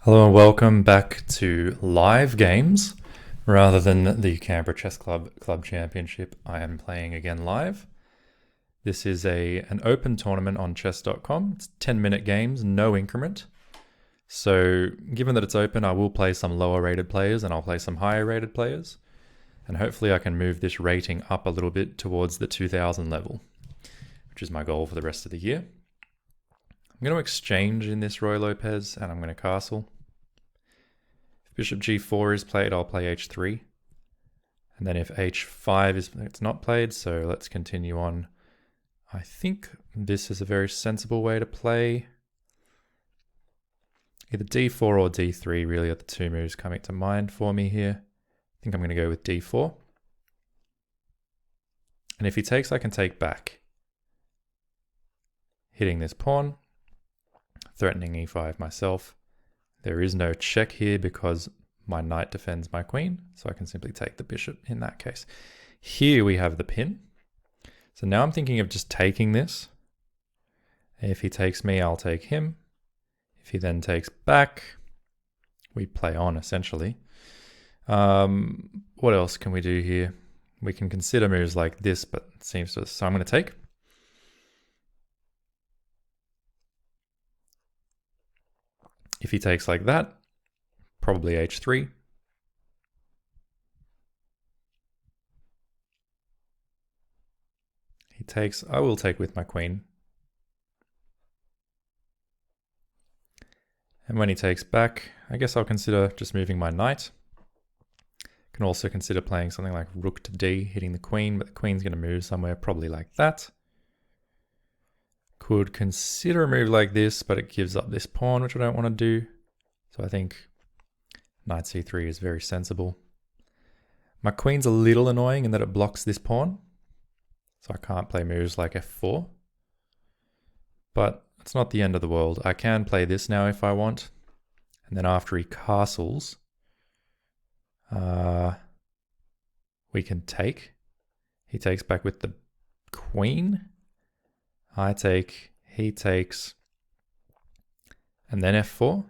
Hello and welcome back to live games rather than the Canberra Chess Club Championship. I am playing again live. This is an open tournament on chess.com. It's 10-minute games, no increment. So given that it's open, I will play some lower rated players and I'll play some higher rated players. And hopefully I can move this rating up a little bit towards the 2000 level, which is my goal for the rest of the year. I'm going to exchange in this Roy Lopez and I'm going to castle. If bishop g4 is played, I'll play h3. And then if h5 it's not played, so let's continue on. I think this is a very sensible way to play. Either d4 or d3 really are the two moves coming to mind for me here. I think I'm going to go with d4. And if he takes, I can take back, hitting this pawn, threatening e5 myself. There is no check here because my knight defends my queen, so I can simply take the bishop in that case. Here we have the pin. So now I'm thinking of just taking this. If he takes me, I'll take him. If he then takes back, we play on essentially. What else can we do here? We can consider moves like this, but it seems to, so I'm going to take. If he takes like that, probably h3. He takes, I will take with my queen. And when he takes back, I guess I'll consider just moving my knight. Can also consider playing something like rook to d, hitting the queen, but the queen's going to move somewhere probably like that. Could consider a move like this, but it gives up this pawn, which I don't want to do. So I think knight c3 is very sensible. My queen's a little annoying in that it blocks this pawn. So I can't play moves like f4. But it's not the end of the world. I can play this now if I want. And then after he castles, we can take. He takes back with the queen. I take, he takes, and then f4.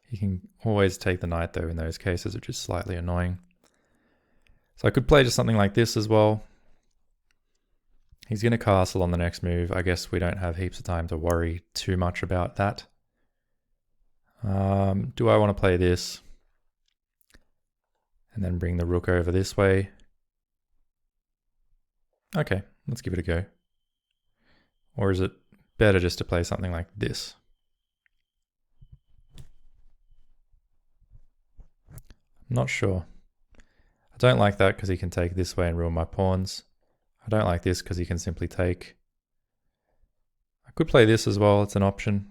He can always take the knight though in those cases, which is slightly annoying. So I could play just something like this as well. He's going to castle on the next move. I guess we don't have heaps of time to worry too much about that. Do I want to play this? And then bring the rook over this way. Okay, let's give it a go. Or is it better just to play something like this? I'm not sure. I don't like that because he can take this way and ruin my pawns. I don't like this because he can simply take. I could play this as well, it's an option.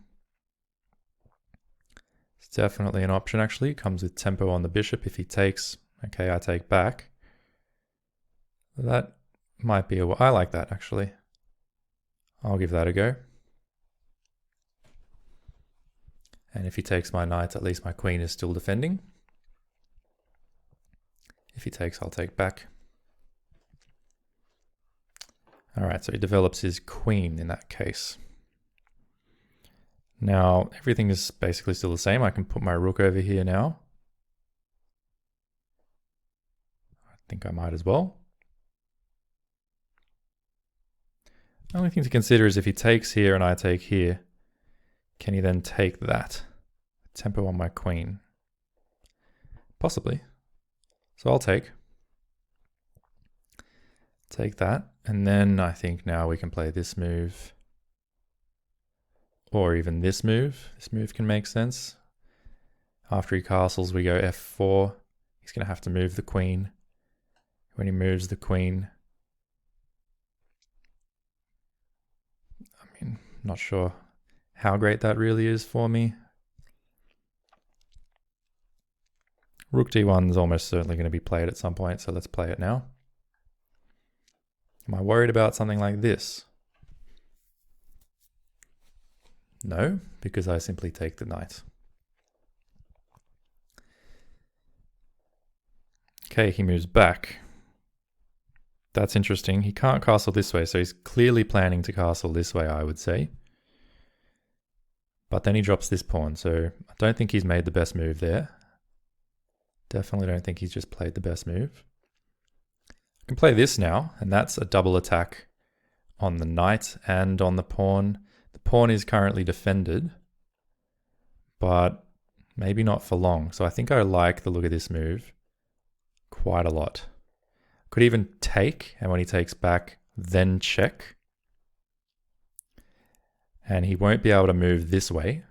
It's definitely an option actually. It comes with tempo on the bishop if he takes. Okay, I take back. That might be I like that actually. I'll give that a go. And if he takes my knight, at least my queen is still defending. If he takes, I'll take back. All right, so he develops his queen in that case. Now, everything is basically still the same. I can put my rook over here now. I think I might as well. The only thing to consider is if he takes here and I take here, can he then take that? Tempo on my queen. Possibly. So I'll take that. And then I think now we can play this move. Or even this move. This move can make sense. After he castles, we go f4. He's going to have to move the queen. When he moves the queen, I mean, not sure how great that really is for me. Rook d1 is almost certainly going to be played at some point, so let's play it now. Am I worried about something like this? No, because I simply take the knight. Okay, he moves back. That's interesting. He can't castle this way, so he's clearly planning to castle this way, I would say. But then he drops this pawn, so I don't think he's made the best move there. Definitely don't think he's just played the best move. I can play this now, and that's a double attack on the knight and on the pawn. The pawn is currently defended, but maybe not for long. So I think I like the look of this move quite a lot. Could even take, and when he takes back, then check. And he won't be able to move this way.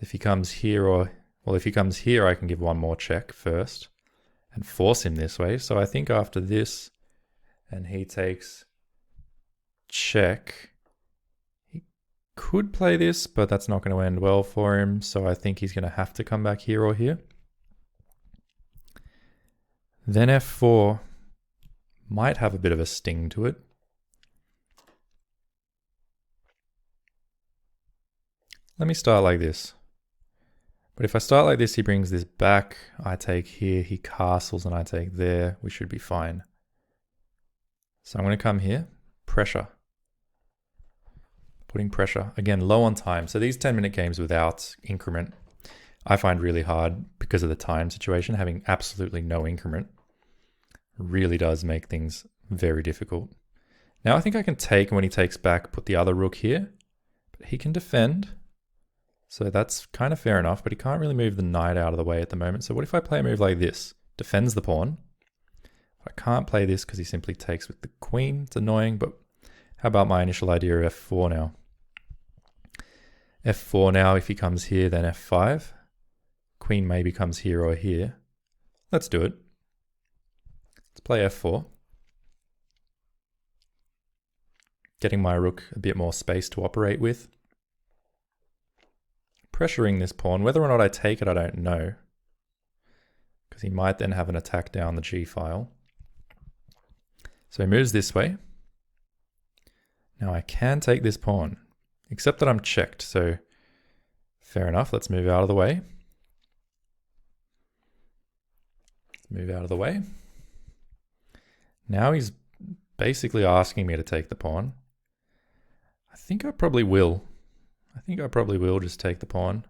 If he comes here if he comes here, I can give one more check first and force him this way. So I think after this, and he takes check, he could play this, but that's not going to end well for him. So I think he's going to have to come back here or here. Then f4 might have a bit of a sting to it. Let me start like this. But if I start like this, he brings this back. I take here, he castles, and I take there. We should be fine. So I'm going to come here. Pressure. Putting pressure. Again, low on time. So these 10-minute games without increment, I find really hard because of the time situation. Having absolutely no increment really does make things very difficult. Now I think I can take, when he takes back, put the other rook here. But he can defend. So that's kind of fair enough, but he can't really move the knight out of the way at the moment. So what if I play a move like this? Defends the pawn. I can't play this because he simply takes with the queen. It's annoying, but how about my initial idea of f4 now? f4 now, if he comes here, then f5. Queen maybe comes here or here. Let's do it. Let's play f4. Getting my rook a bit more space to operate with. Pressuring this pawn. Whether or not I take it, I don't know. Because he might then have an attack down the g file. So he moves this way. Now I can take this pawn, except that I'm checked. So fair enough. Let's move out of the way. Move out of the way. Now he's basically asking me to take the pawn. I think I probably will. I think I probably will just take the pawn.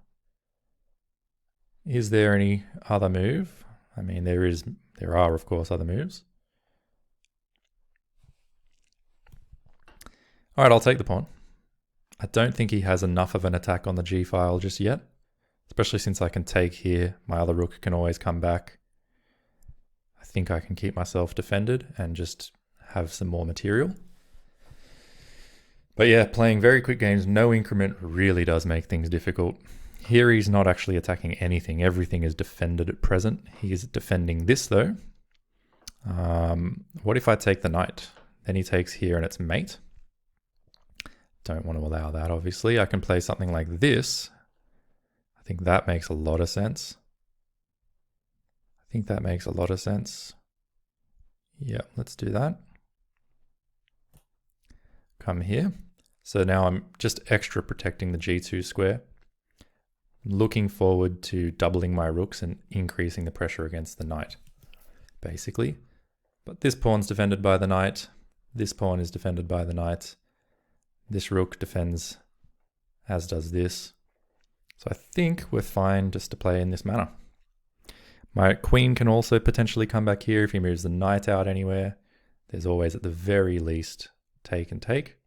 Is there any other move? I mean, there are of course other moves. All right, I'll take the pawn. I don't think he has enough of an attack on the g file just yet, especially since I can take here. My other rook can always come back. I think I can keep myself defended and just have some more material. But yeah, playing very quick games, no increment really does make things difficult. Here he's not actually attacking anything. Everything is defended at present. He is defending this though. What if I take the knight? Then he takes here and it's mate. Don't want to allow that, obviously. I can play something like this. I think that makes a lot of sense. Yeah, let's do that. Come here. So now I'm just extra protecting the g2 square. Looking forward to doubling my rooks and increasing the pressure against the knight, basically. But this pawn's defended by the knight. This pawn is defended by the knight. This rook defends, as does this. So I think we're fine just to play in this manner. My queen can also potentially come back here if he moves the knight out anywhere. There's always at the very least take and take.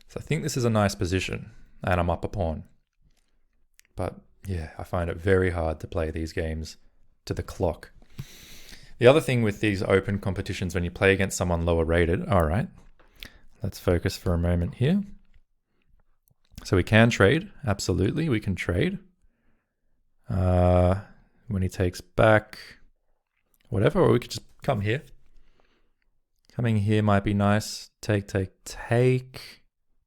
So I think this is a nice position, and I'm up a pawn. But yeah, I find it very hard to play these games to the clock. The other thing with these open competitions, when you play against someone lower rated, all right, let's focus for a moment here. So we can trade, absolutely, we can trade. When he takes back, whatever, or we could just come here. Coming here might be nice. Take,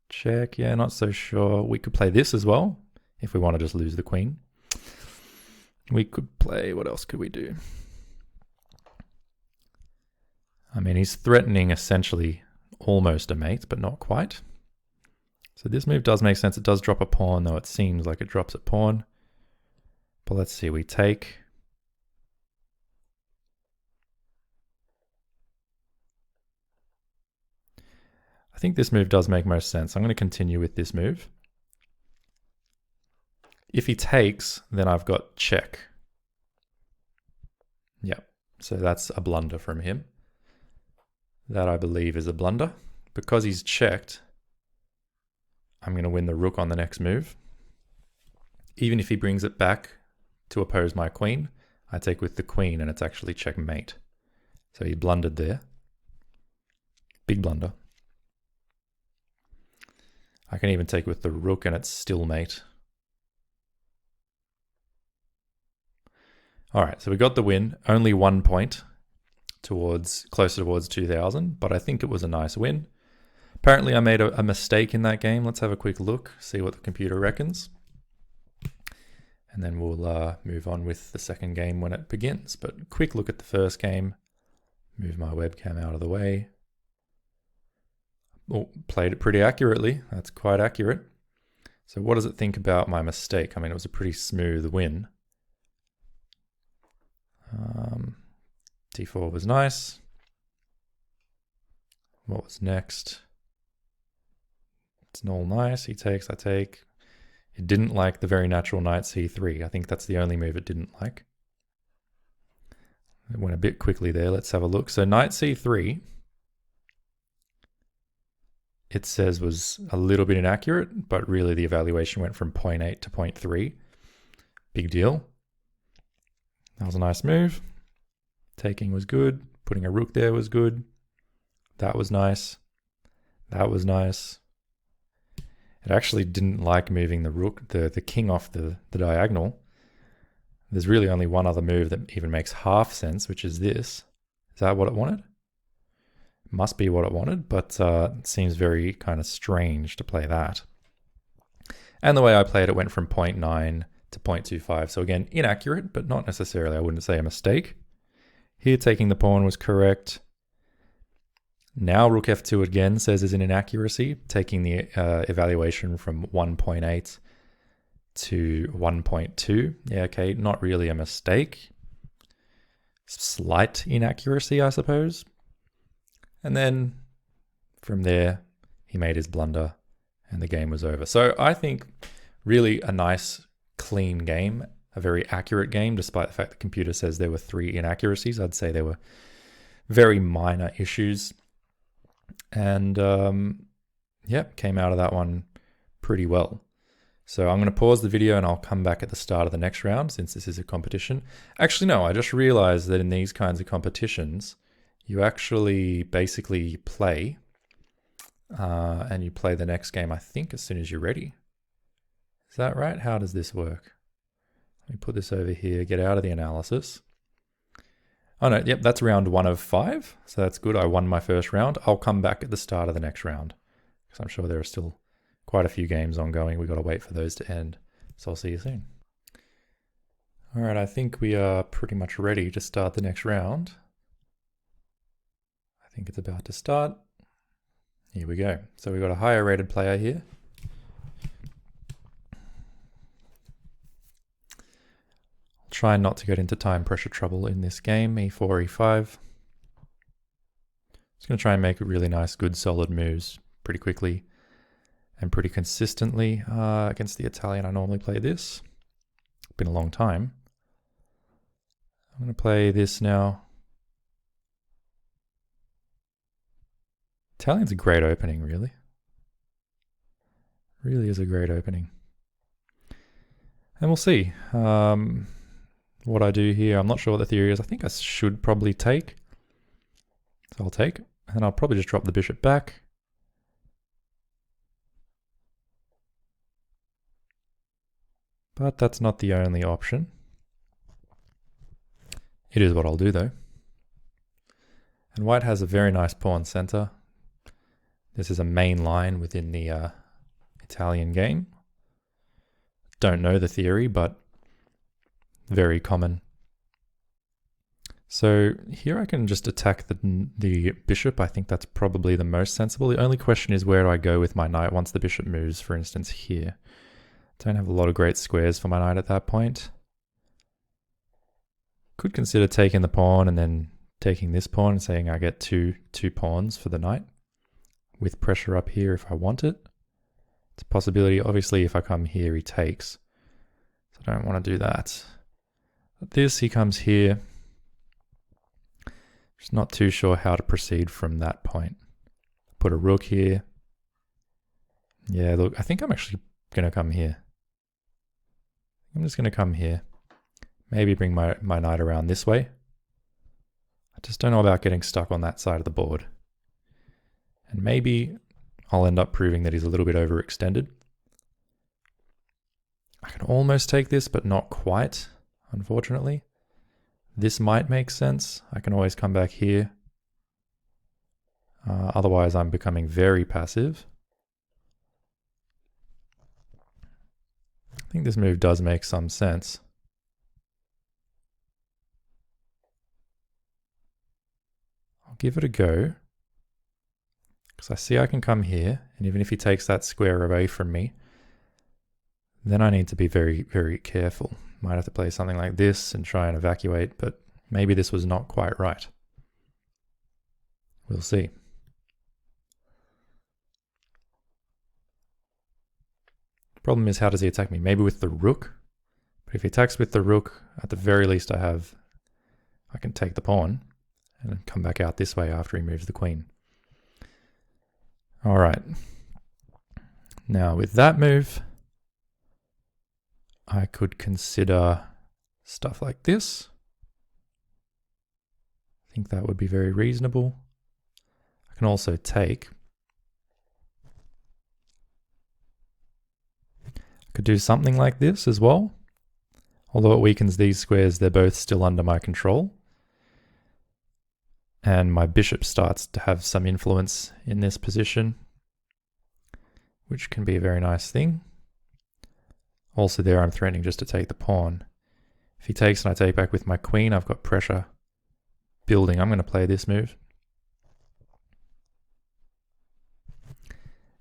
check, yeah, not so sure. We could play this as well, if we want to just lose the queen. We could play, what else could we do? I mean, he's threatening essentially almost a mate, but not quite. So this move does make sense. It does drop a pawn, though it seems like it drops a pawn. But let's see, we take. I think this move does make most sense. I'm going to continue with this move. If he takes, then I've got check. Yep, so that's a blunder from him. That I believe is a blunder. Because he's checked, I'm going to win the rook on the next move. Even if he brings it back to oppose my queen, I take with the queen and it's actually checkmate. So he blundered there. Big blunder. I can even take with the rook and it's still mate. All right, so we got the win. Only 1 point closer towards 2000, but I think it was a nice win. Apparently I made a mistake in that game. Let's have a quick look, see what the computer reckons. And then we'll move on with the second game when it begins. But quick look at the first game. Move my webcam out of the way. Oh, played it pretty accurately. That's quite accurate. So what does it think about my mistake? I mean, it was a pretty smooth win. D4 was nice. What was next? It's all nice. He takes, I take. It didn't like the very natural knight c3. I think that's the only move it didn't like. It went a bit quickly there. Let's have a look. So knight c3, it says was a little bit inaccurate, but really the evaluation went from 0.8 to 0.3. Big deal. That was a nice move. Taking was good. Putting a rook there was good. That was nice. That was nice. It actually didn't like moving the rook, the king off the diagonal. There's really only one other move that even makes half sense, which is this. Is that what it wanted? Must be what it wanted, but it seems very kind of strange to play that. And the way I played it went from 0.9 to 0.25. So again, inaccurate, but not necessarily, I wouldn't say a mistake. Here, taking the pawn was correct. Now rook f2 again says is an inaccuracy, taking the evaluation from 1.8 to 1.2. Yeah, okay, not really a mistake. Slight inaccuracy, I suppose. And then from there, he made his blunder and the game was over. So I think really a nice, clean game, a very accurate game, despite the fact the computer says there were 3 inaccuracies. I'd say there were very minor issues. And came out of that one pretty well. So I'm going to pause the video and I'll come back at the start of the next round since this is a competition. Actually, no, I just realized that in these kinds of competitions, you actually basically play and you play the next game, I think, as soon as you're ready. Is that right? How does this work? Let me put this over here, get out of the analysis. Oh no, yep, that's round 1 of 5. So that's good. I won my first round. I'll come back at the start of the next round because I'm sure there are still quite a few games ongoing. We've got to wait for those to end. So I'll see you soon. All right, I think we are pretty much ready to start the next round. I think it's about to start. Here we go. So we've got a higher rated player here. Try not to get into time pressure trouble in this game. E4, E5. Just going to try and make really nice, good, solid moves pretty quickly and pretty consistently. Against the Italian, I normally play this. It's been a long time. I'm going to play this now. Italian's a great opening, really. Really is a great opening. And we'll see. What I do here, I'm not sure what the theory is. I think I should probably take. So I'll take, and I'll probably just drop the bishop back. But that's not the only option. It is what I'll do though. And white has a very nice pawn center. This is a main line within the Italian game. Don't know the theory, but very common. So here I can just attack the bishop. I think that's probably the most sensible. The only question is where do I go with my knight once the bishop moves, for instance, here. Don't have a lot of great squares for my knight at that point. Could consider taking the pawn and then taking this pawn and saying I get two pawns for the knight with pressure up here if I want it. It's a possibility. Obviously, if I come here, he takes. So I don't want to do that. But this, he comes here. Just not too sure how to proceed from that point. Put a rook here. Yeah, look, I think I'm actually going to come here. I'm just going to come here. Maybe bring my knight around this way. I just don't know about getting stuck on that side of the board. And maybe I'll end up proving that he's a little bit overextended. I can almost take this, but not quite, unfortunately. This might make sense. I can always come back here. Otherwise, I'm becoming very passive. I think this move does make some sense. I'll give it a go. Because I see I can come here, and even if he takes that square away from me, then I need to be very, very careful. Might have to play something like this and try and evacuate, but maybe this was not quite right. We'll see. Problem is, how does he attack me? Maybe with the rook? But if he attacks with the rook, at the very least I can take the pawn and then come back out this way after he moves the queen. All right. Now with that move, I could consider stuff like this. I think that would be very reasonable. I can also take. I could do something like this as well. Although it weakens these squares, they're both still under my control. And my bishop starts to have some influence in this position, which can be a very nice thing. Also there, I'm threatening just to take the pawn. If he takes and I take back with my queen, I've got pressure building. I'm going to play this move.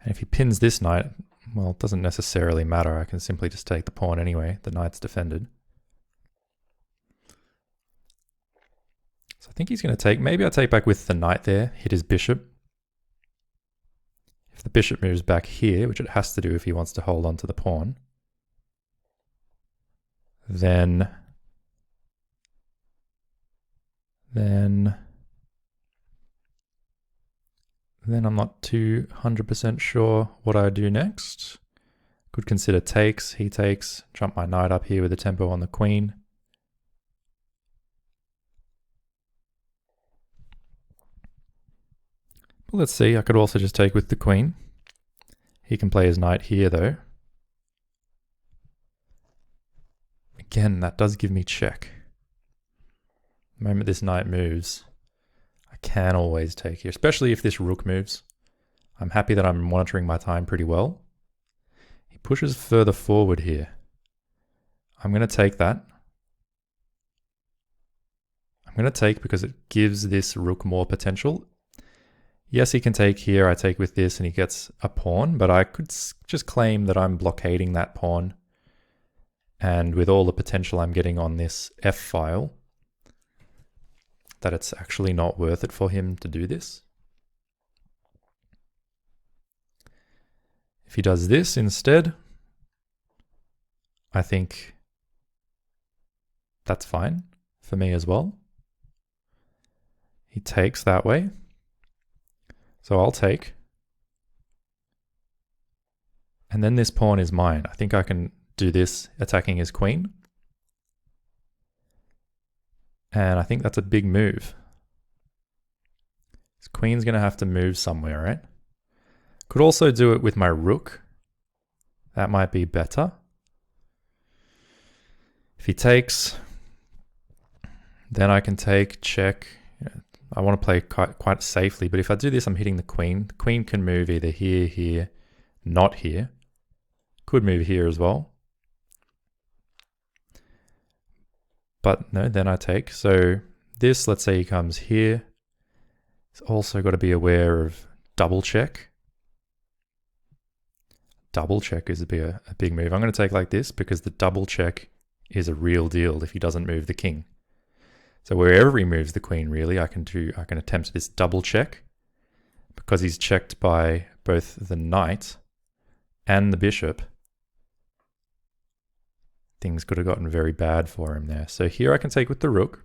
And if he pins this knight, well, it doesn't necessarily matter. I can simply just take the pawn anyway. The knight's defended. So I think he's going to take, maybe I take back with the knight there, hit his bishop. If the bishop moves back here, which it has to do if he wants to hold on to the pawn, then I'm not 200% sure what I do next. Could consider takes. He takes, jump my knight up here with the tempo on the queen. But let's see, I could also just take with the queen. He can play his knight here though. Again, that does give me check. The moment this knight moves, I can always take here, especially if this rook moves. I'm happy that I'm monitoring my time pretty well. He pushes further forward here. I'm going to take that. I'm going to take because it gives this rook more potential. Yes, he can take here. I take with this and he gets a pawn, but I could just claim that I'm blockading that pawn. And with all the potential I'm getting on this F file, that it's actually not worth it for him to do this. If he does this instead, I think that's fine for me as well. He takes that way. So I'll take. And then this pawn is mine. I think I can do this attacking his queen. And I think that's a big move. His queen's going to have to move somewhere, right? Could also do it with my rook. That might be better. If he takes, then I can take, check. I want to play quite safely, but if I do this, I'm hitting the queen. The queen can move either here, here, not here. Could move here as well. But no, then I take. So this, let's say he comes here. He's also got to be aware of double check. Double check is a big move. I'm going to take like this because the double check is a real deal if he doesn't move the king. So wherever he moves the queen, really, I can attempt this double check because he's checked by both the knight and the bishop. things could have gotten very bad for him there. So here I can take with the rook.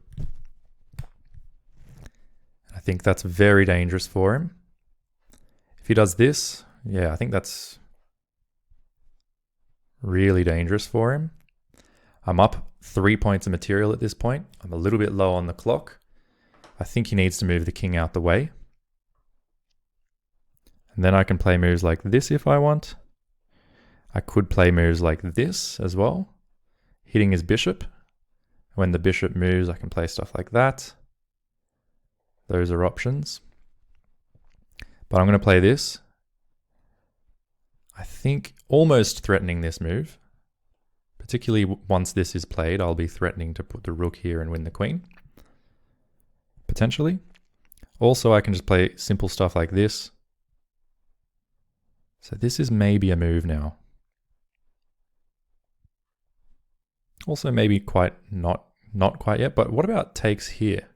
I think that's very dangerous for him. If he does this, yeah, I think that's really dangerous for him. I'm up 3 points of material at this point. I'm a little bit low on the clock. I think he needs to move the king out the way. And then I can play moves like this if I want. I could play moves like this as well, hitting his bishop. When the bishop moves, I can play stuff like that. Those are options. But I'm going to play this. I think almost threatening this move. Particularly once this is played, I'll be threatening to put the rook here and win the queen. Potentially. Also, I can just play simple stuff like this. So this is maybe a move now. Also maybe quite not quite yet, but what about takes here?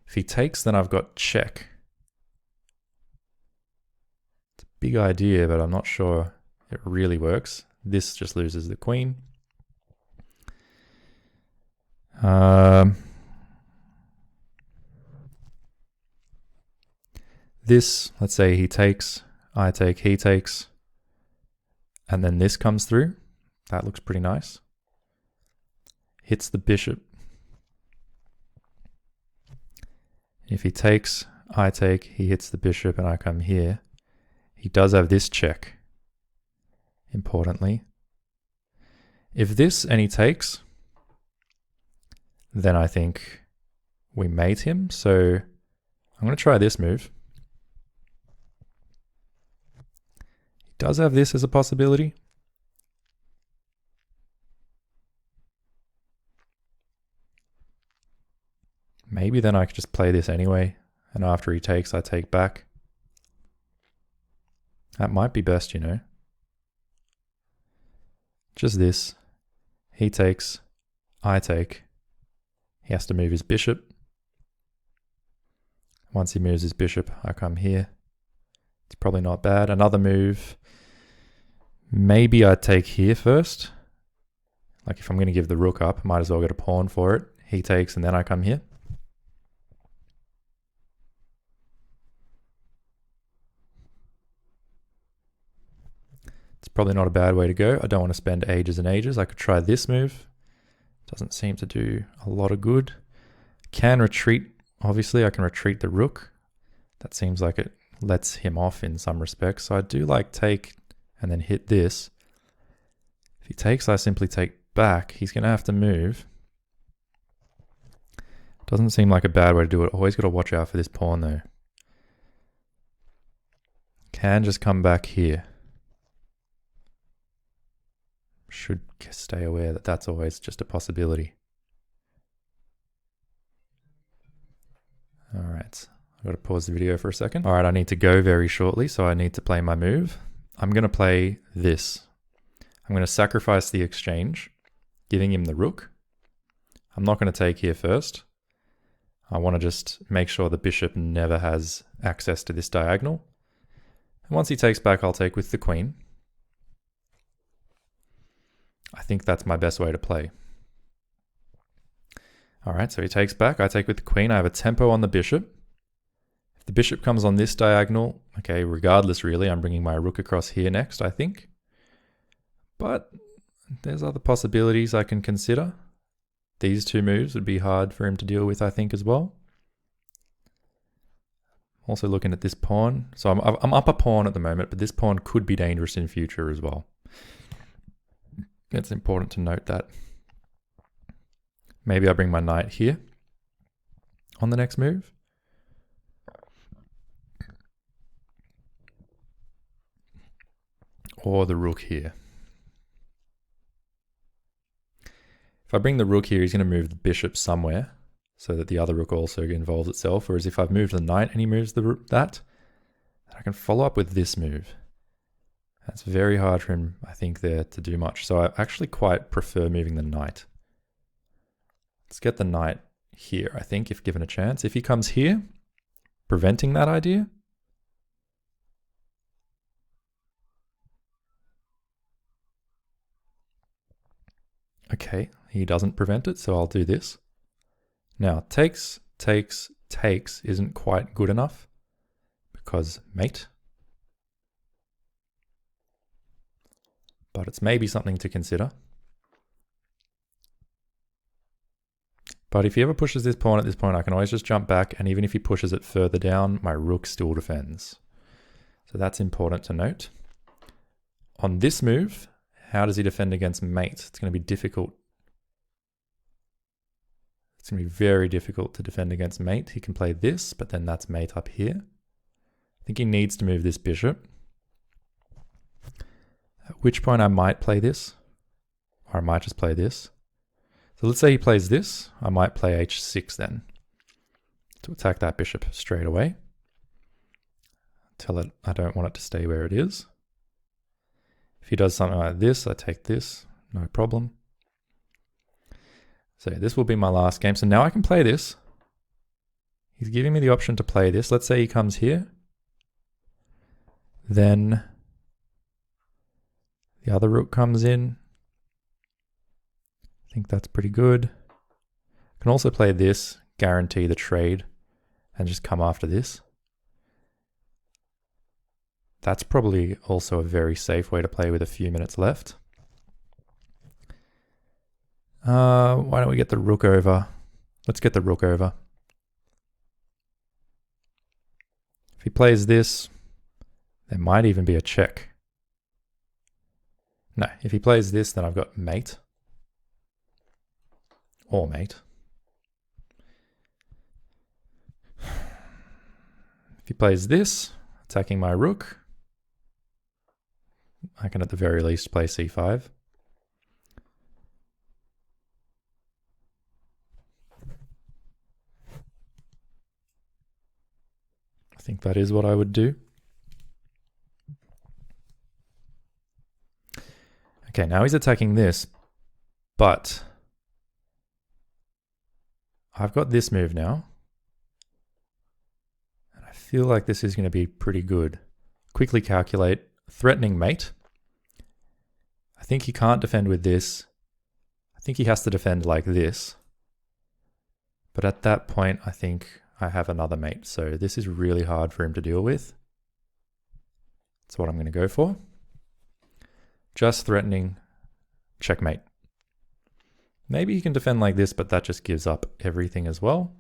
If he takes, then I've got check. It's a big idea, but I'm not sure it really works. This just loses the queen. This, let's say he takes, I take, he takes, and then this comes through. That looks pretty nice. Hits the bishop. If he takes, I take, he hits the bishop, and I come here. He does have this check, importantly. If this and he takes, then I think we mate him. So I'm going to try this move. He does have this as a possibility. Maybe then I could just play this anyway, and after he takes, I take back. That might be best, you know. Just this. He takes, I take. He has to move his bishop. Once he moves his bishop, I come here. It's probably not bad. Another move. Maybe I take here first. Like if I'm going to give the rook up, I might as well get a pawn for it. He takes and then I come here. It's probably not a bad way to go. I don't want to spend ages and ages. I could try this move. Doesn't seem to do a lot of good. Can retreat. Obviously, I can retreat the rook. That seems like it lets him off in some respects. So I do like take and then hit this. If he takes, I simply take back. He's going to have to move. Doesn't seem like a bad way to do it. Always got to watch out for this pawn though. Can just come back here. Should stay aware that that's always just a possibility. All right, I've got to pause the video for a second. All right, I need to go very shortly, so I need to play my move. I'm going to play this. I'm going to sacrifice the exchange, giving him the rook. I'm not going to take here first. I want to just make sure the bishop never has access to this diagonal. And once he takes back, I'll take with the queen. I think that's my best way to play. All right, so he takes back. I take with the queen. I have a tempo on the bishop. If the bishop comes on this diagonal, okay, regardless really, I'm bringing my rook across here next, I think. But there's other possibilities I can consider. These two moves would be hard for him to deal with, I think, as well. Also looking at this pawn. So I'm up a pawn at the moment, but this pawn could be dangerous in future as well. It's important to note that. Maybe I bring my knight here on the next move. Or the rook here. If I bring the rook here, he's going to move the bishop somewhere so that the other rook also involves itself. Whereas if I've moved the knight and he moves that, I can follow up with this move. That's very hard for him, I think, there to do much. So I actually quite prefer moving the knight. Let's get the knight here, I think, if given a chance. If he comes here, preventing that idea. Okay, he doesn't prevent it, so I'll do this. Now, takes isn't quite good enough because mate. But it's maybe something to consider. But if he ever pushes this pawn at this point, I can always just jump back, and even if he pushes it further down, my rook still defends. So that's important to note. On this move, how does he defend against mate? It's going to be difficult. It's going to be very difficult to defend against mate. He can play this, but then that's mate up here. I think he needs to move this bishop. At which point I might play this, or I might just play this. So let's say he plays this, I might play h6 then to attack that bishop straight away. Tell it I don't want it to stay where it is. If he does something like this, I take this, no problem. So this will be my last game. So now I can play this. He's giving me the option to play this. Let's say he comes here. Then the other rook comes in. I think that's pretty good. I can also play this, guarantee the trade, and just come after this. That's probably also a very safe way to play with a few minutes left. Why don't we get the rook over? Let's get the rook over. If he plays this, there might even be a check. No, if he plays this, then I've got mate. Or mate. If he plays this, attacking my rook, I can at the very least play c5. I think that is what I would do. Okay, now he's attacking this, but I've got this move now. And I feel like this is going to be pretty good. Quickly calculate, threatening mate. I think he can't defend with this. I think he has to defend like this. But at that point, I think I have another mate. So this is really hard for him to deal with. That's what I'm going to go for. Just threatening checkmate. Maybe he can defend like this, but that just gives up everything as well.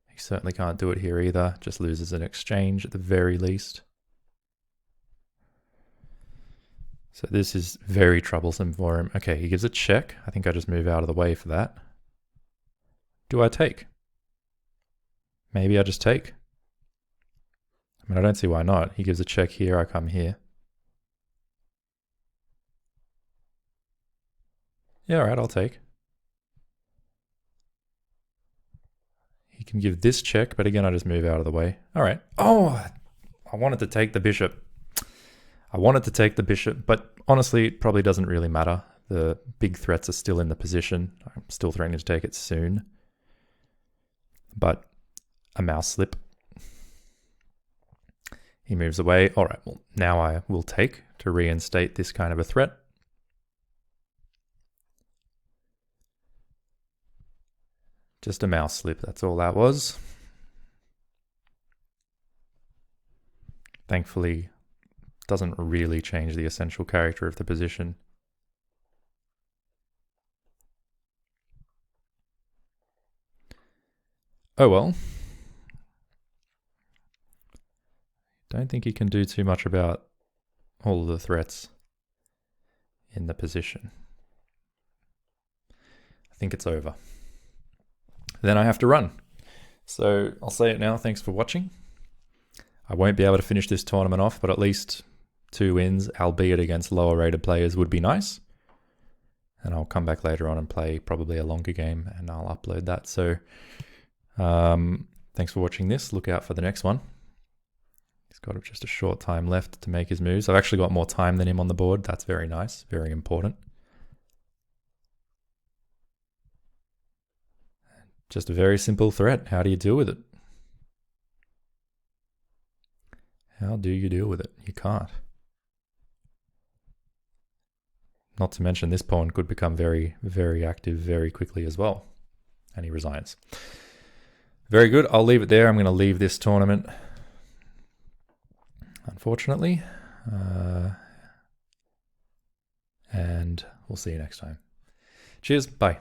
He certainly can't do it here either. Just loses an exchange at the very least. So this is very troublesome for him. Okay, he gives a check. I think I just move out of the way for that. Do I take? Maybe I just take. I mean, I don't see why not. He gives a check here, I come here. Yeah, all right, I'll take. He can give this check, but again, I just move out of the way. All right. Oh, I wanted to take the bishop. I wanted to take the bishop, but honestly, it probably doesn't really matter. The big threats are still in the position. I'm still threatening to take it soon. But a mouse slip. He moves away. All right, well, now I will take to reinstate this kind of a threat. Just a mouse slip, that's all that was. Thankfully, doesn't really change the essential character of the position. Oh well. Don't think he can do too much about all of the threats in the position. I think it's over. Then I have to run. So I'll say it now, thanks for watching. I won't be able to finish this tournament off, but at least 2 wins, albeit against lower rated players, would be nice. And I'll come back later on and play probably a longer game and I'll upload that. So thanks for watching this. Look out for the next one. He's got just a short time left to make his moves. I've actually got more time than him on the board. That's very nice, very important. Just a very simple threat. How do you deal with it? How do you deal with it? You can't. Not to mention this pawn could become very, very active very quickly as well. And he resigns. Very good. I'll leave it there. I'm going to leave this tournament, unfortunately. And we'll see you next time. Cheers. Bye.